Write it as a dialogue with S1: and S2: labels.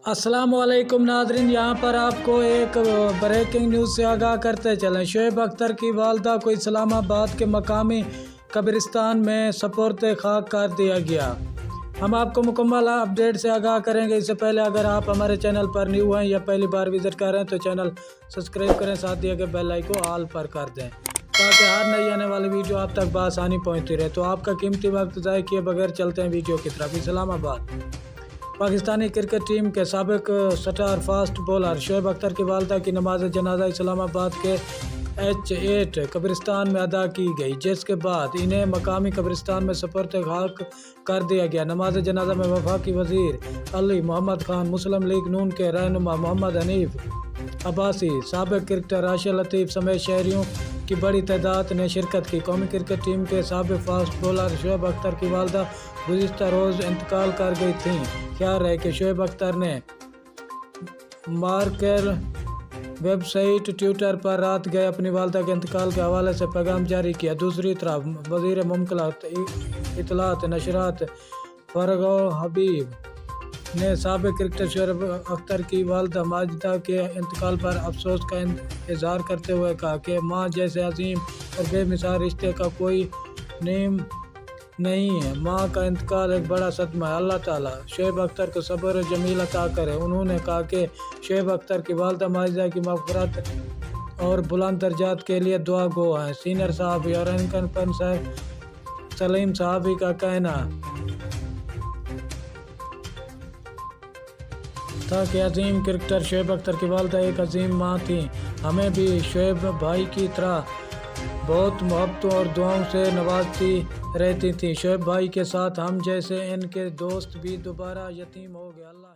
S1: अस्सलाम वालेकुम नाज़रीन, यहाँ पर आपको एक ब्रेकिंग न्यूज़ से आगाह करते चलें। शोएब अख्तर की वालदा को इस्लामाबाद के मकामी कब्रिस्तान में सपुर्द खाक कर दिया गया। हम आपको मुकम्मल अपडेट से आगाह करेंगे। इससे पहले अगर आप हमारे चैनल पर न्यू हैं या पहली बार विज़िट कर रहे हैं तो चैनल सब्सक्राइब करें, साथ दिए गए बेल आइकन को ऑल पर कर दें ताकि हर नई आने वाली वीडियो आप तक बआसानी पहुँचती रहे। तो आपका कीमती वक्त ज़ाय किए बगैर चलते हैं वीडियो की तरफ। इस्लामाबाद पाकिस्तानी क्रिकेट टीम के साबिक star fast bowler Shoaib Akhtar की वालदा की नमाज जनाजा इस्लामाबाद के H8 कब्रिस्तान में अदा की गई, जिसके बाद इन्हें मकामी कब्रिस्तान में सपुर्द खाक कर दिया गया। नमाज जनाजा में वफाकी वज़ीर अली मोहम्मद खान, मुस्लिम लीग नून के रहनुमा मोहम्मद हनीफ अब्बासी, साबिक क्रिकेटर राशिद लतीफ़ समेत शहरियों की बड़ी तादाद ने शिरकत की। कौमी क्रिकेट टीम के साबिक फास्ट बॉलर शोएब अख्तर की वालदा गुज़िश्ता रोज़ इंतकाल कर गई थी। ख्याल है कि शोएब अख्तर ने मार्कर वेबसाइट ट्विटर पर रात गए अपनी वालदा के इंतकाल के हवाले से पैगाम जारी किया। दूसरी तरफ वज़ीर मुमकिनात इत्तलात नशरात फरगो हबीब ने साबिक क्रिकेटर शोएब अख्तर की वालदा माजिदा के इंतकाल पर अफसोस का इजहार करते हुए कहा कि माँ जैसे अजीम और बेमिसाल रिश्ते का कोई नेम नहीं है। माँ का इंतकाल एक बड़ा सदमा है। अल्लाह ताला शोएब अख्तर को सब्र और जमील अता करे। उन्होंने कहा कि शोएब अख्तर की वालदा माजिदा की मग़फ़िरत और बुलंद दर्जात के लिए दुआ गो हैं। सीनियर साहबी और इनकन सलीम साहबी का कहना था कि अजीम क्रिकेटर शोएब अख्तर की वालदा एक अजीम माँ थी। हमें भी शोएब भाई की तरह बहुत मोहब्बतों और दुआओं से नवाजती रहती थी। शोएब भाई के साथ हम जैसे इनके दोस्त भी दोबारा यतीम हो गए। अल्लाह